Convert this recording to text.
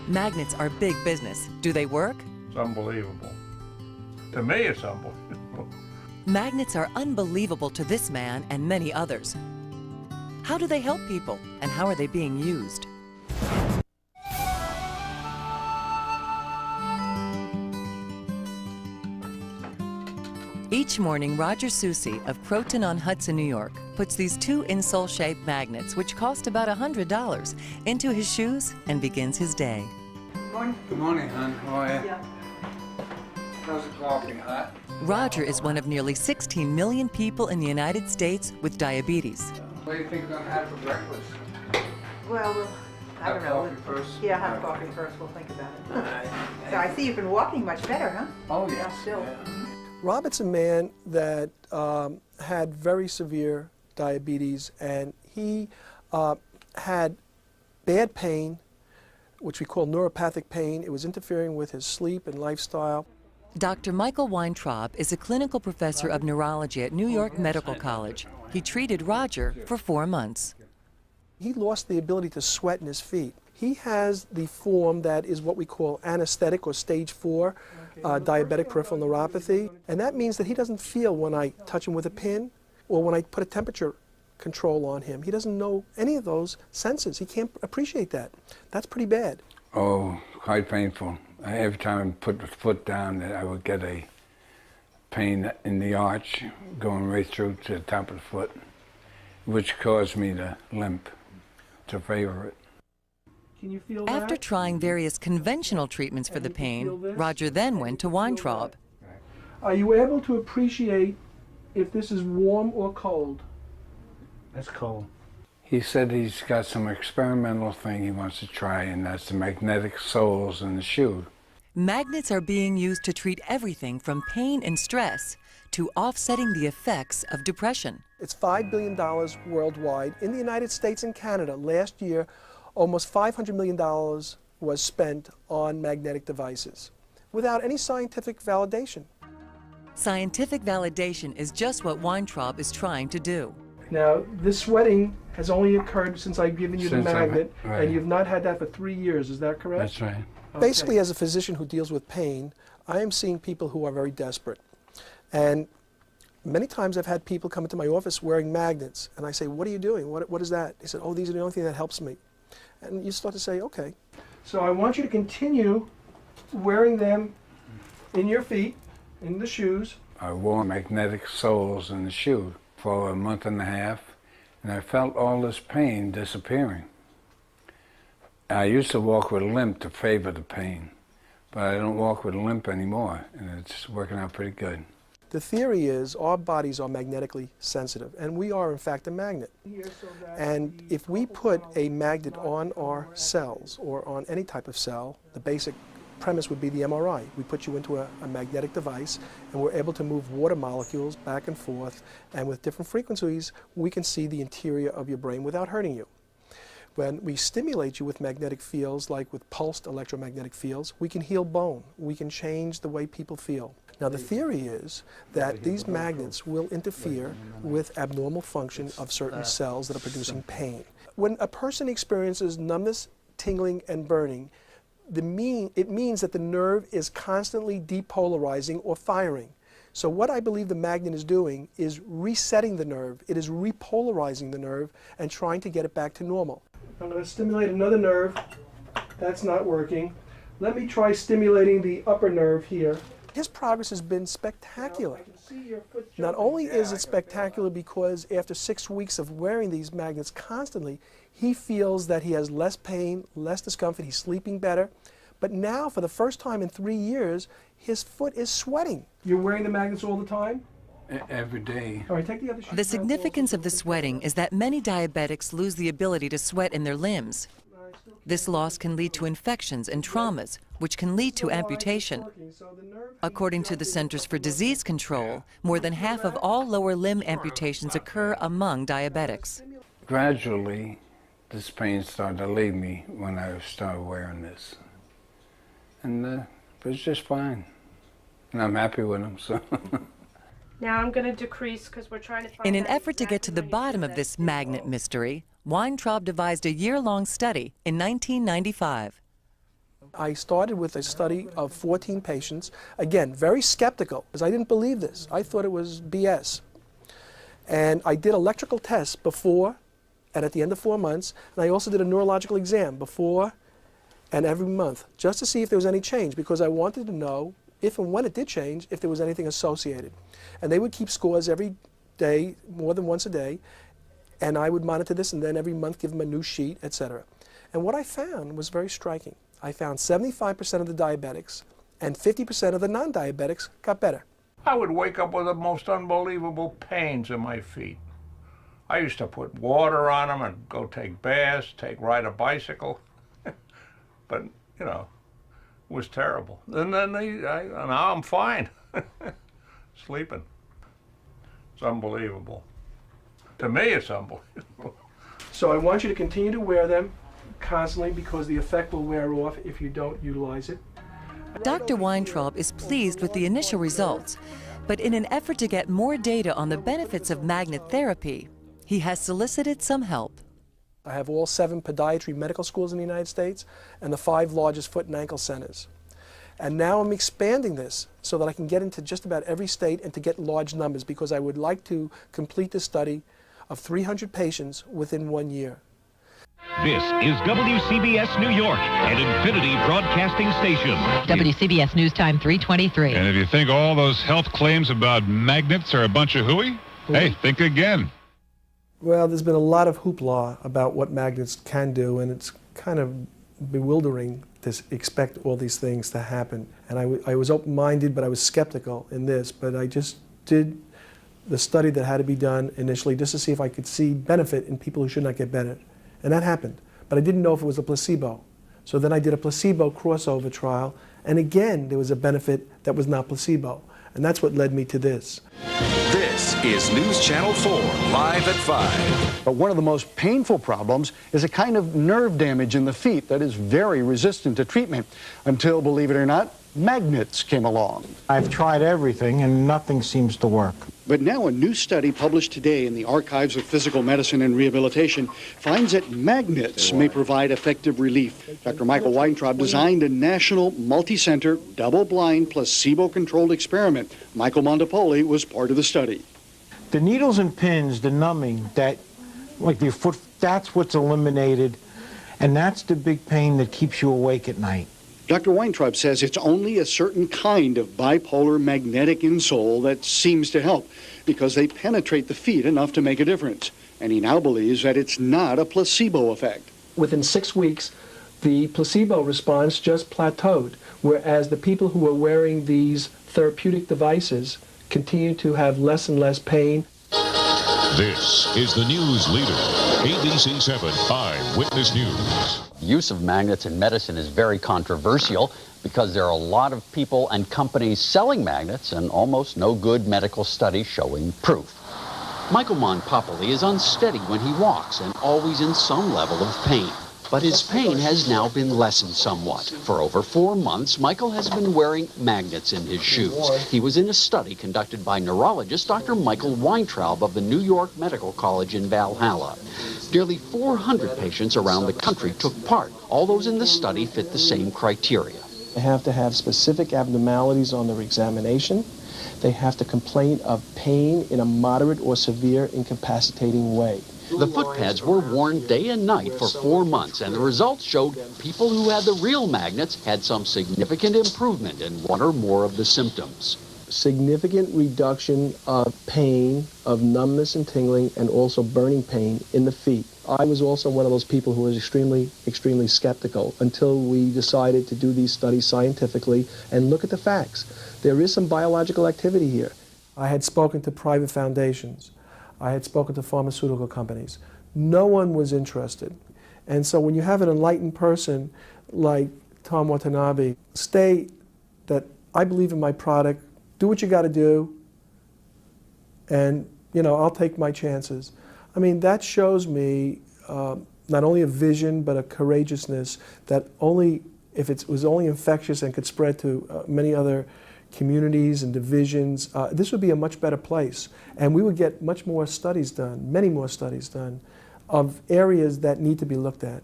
Magnets are big business. Do they work? It's unbelievable. To me, it's unbelievable. Magnets are unbelievable to this man and many others. How do they help people, and how are they being used? Each morning, Roger Soucy of Croton-on-Hudson, New York, puts these two insole-shaped magnets, which cost about $100, into his shoes and begins his day. Morning. Good morning, hon. How are you? Yeah. How's the coffee, hot? Roger is one of nearly 16 million people in the United States with diabetes. What do you think we're going to have for breakfast? Well, I don't Have know. coffee first? Yeah, have coffee first. We'll think about it. So I see you've been walking much better, huh? Oh, Yeah, yes. still. Yeah. Robert's a man that had very severe diabetes, and he had bad pain, which we call neuropathic pain. It was interfering with his sleep and lifestyle. Dr. Michael Weintraub is a clinical professor of neurology at New York Medical College. He treated Roger for 4 months. He lost the ability to sweat in his feet. He has the form that is what we call anesthetic or stage 4 diabetic peripheral neuropathy. And that means that he doesn't feel when I touch him with a pin or when I put a temperature control on him. He doesn't know any of those senses. He can't appreciate that. That's pretty bad. Oh, quite painful. Every time I put the foot down, I would get a pain in the arch going right through to the top of the foot, which caused me to limp, to favor it. Can you feel After trying various conventional treatments for the pain, Roger then went to Weintraub. Are you able to appreciate if this is warm or cold? It's cold. He said he's got some experimental thing he wants to try, and that's the magnetic soles in the shoe. Magnets are being used to treat everything from pain and stress to offsetting the effects of depression. It's $5 billion worldwide. In the United States and Canada, last year, almost $500 million was spent on magnetic devices without any scientific validation. Scientific validation is just what Weintraub is trying to do. Now, this sweating has only occurred since I've given you the magnet, right. and you've not had that for 3 years, is that correct? That's right. Okay. Basically, as a physician who deals with pain, I am seeing people who are very desperate. And many times I've had people come into my office wearing magnets, and I say, what are you doing? What is that? He said, oh, these are the only thing that helps me. And you start to say, okay. So I want you to continue wearing them in your feet, in the shoes. I wore magnetic soles in the shoe for a month and a half, and I felt all this pain disappearing. I used to walk with a limp to favor the pain, but I don't walk with a limp anymore, and it's working out pretty good. The theory is our bodies are magnetically sensitive, and we are in fact a magnet. And if we put a magnet on our cells or on any type of cell, the basic premise would be the MRI. We put you into a magnetic device, and we're able to move water molecules back and forth, and with different frequencies, we can see the interior of your brain without hurting you. When we stimulate you with magnetic fields, like with pulsed electromagnetic fields, we can heal bone. We can change the way people feel. Now, the theory is that these magnets will interfere with abnormal function of certain cells that are producing pain. When a person experiences numbness, tingling, and burning, it means that the nerve is constantly depolarizing or firing. So what I believe the magnet is doing is resetting the nerve. It is repolarizing the nerve and trying to get it back to normal. I'm going to stimulate another nerve. That's not working. Let me try stimulating the upper nerve here. His progress has been spectacular. Not only is it spectacular because after 6 weeks of wearing these magnets constantly, he feels that he has less pain, less discomfort, he's sleeping better. But now, for the first time in 3 years, his foot is sweating. You're wearing the magnets all the time? Every day. All right, take the other shoe. The significance of the sweating is that many diabetics lose the ability to sweat in their limbs. This loss can lead to infections and traumas, which can lead to amputation. According to the Centers for Disease Control, more than half of all lower limb amputations occur among diabetics. Gradually, this pain started to leave me when I started wearing this. And it was just fine. And I'm happy with them, so. Now I'm going to decrease because we're trying to find In an out effort to get to the exactly bottom of this magnet mystery, Weintraub devised a year-long study in 1995. I started with a study of 14 patients, again, very skeptical, because I didn't believe this. I thought it was BS. And I did electrical tests before and at the end of 4 months, and I also did a neurological exam before and every month, just to see if there was any change, because I wanted to know if and when it did change, if there was anything associated. And they would keep scores every day, more than once a day, and I would monitor this and then every month give them a new sheet, etc. And what I found was very striking. I found 75% of the diabetics and 50% of the non-diabetics got better. I would wake up with the most unbelievable pains in my feet. I used to put water on them and go take baths, ride a bicycle. But, you know, it was terrible. And then now I'm fine. Sleeping. It's unbelievable. To me, it's unbelievable. So I want you to continue to wear them constantly, because the effect will wear off if you don't utilize it. Dr. Weintraub is pleased with the initial results, but in an effort to get more data on the benefits of magnet therapy, he has solicited some help. I have all 7 podiatry medical schools in the United States and the 5 largest foot and ankle centers. And now I'm expanding this so that I can get into just about every state and to get large numbers, because I would like to complete this study of 300 patients within 1 year. This is WCBS New York, an Infinity Broadcasting station. WCBS News Time 3:23. And if you think all those health claims about magnets are a bunch of hooey, hey, think again. Well, there's been a lot of hoopla about what magnets can do, and it's kind of bewildering to expect all these things to happen. And I was open-minded, but I was skeptical in this, but I just did the study that had to be done initially just to see if I could see benefit in people who should not get better. And that happened, but I didn't know if it was a placebo. So then I did a placebo crossover trial, and again, there was a benefit that was not placebo. And that's what led me to this. This is News Channel 4, live at 5. But one of the most painful problems is a kind of nerve damage in the feet that is very resistant to treatment, until, believe it or not, magnets came along. I've tried everything and nothing seems to work. But now a new study published today in the Archives of Physical Medicine and Rehabilitation finds that magnets may provide effective relief. Dr. Michael Weintraub designed a national, multi-center, double-blind, placebo-controlled experiment. Michael Montepoli was part of the study. The needles and pins, the numbing, that, like your foot, that's what's eliminated, and that's the big pain that keeps you awake at night. Dr. Weintraub says it's only a certain kind of bipolar magnetic insole that seems to help, because they penetrate the feet enough to make a difference. And he now believes that it's not a placebo effect. Within 6 weeks, the placebo response just plateaued, whereas the people who were wearing these therapeutic devices continue to have less and less pain. This is the news leader, ABC 7 Eyewitness News. Use of magnets in medicine is very controversial because there are a lot of people and companies selling magnets and almost no good medical study showing proof. Michael Montepoli is unsteady when he walks and always in some level of pain. But his pain has now been lessened somewhat. For over 4 months, Michael has been wearing magnets in his shoes. He was in a study conducted by neurologist Dr. Michael Weintraub of the New York Medical College in Valhalla. Nearly 400 patients around the country took part. All those in the study fit the same criteria. They have to have specific abnormalities on their examination. They have to complain of pain in a moderate or severe incapacitating way. The foot pads were worn day and night for 4 months, and the results showed people who had the real magnets had some significant improvement in one or more of the symptoms. Significant reduction of pain, of numbness and tingling, and also burning pain in the feet. I was also one of those people who was extremely skeptical until we decided to do these studies scientifically and look at the facts. There is some biological activity here. I had spoken to private foundations. I had spoken to pharmaceutical companies. No one was interested. And so when you have an enlightened person like Tom Watanabe state that I believe in my product, do what you got to do, and I'll take my chances. I mean, that shows me not only a vision but a courageousness that only if it was only infectious and could spread to many other communities and divisions, this would be a much better place. And we would get much more studies done, many more studies done, of areas that need to be looked at.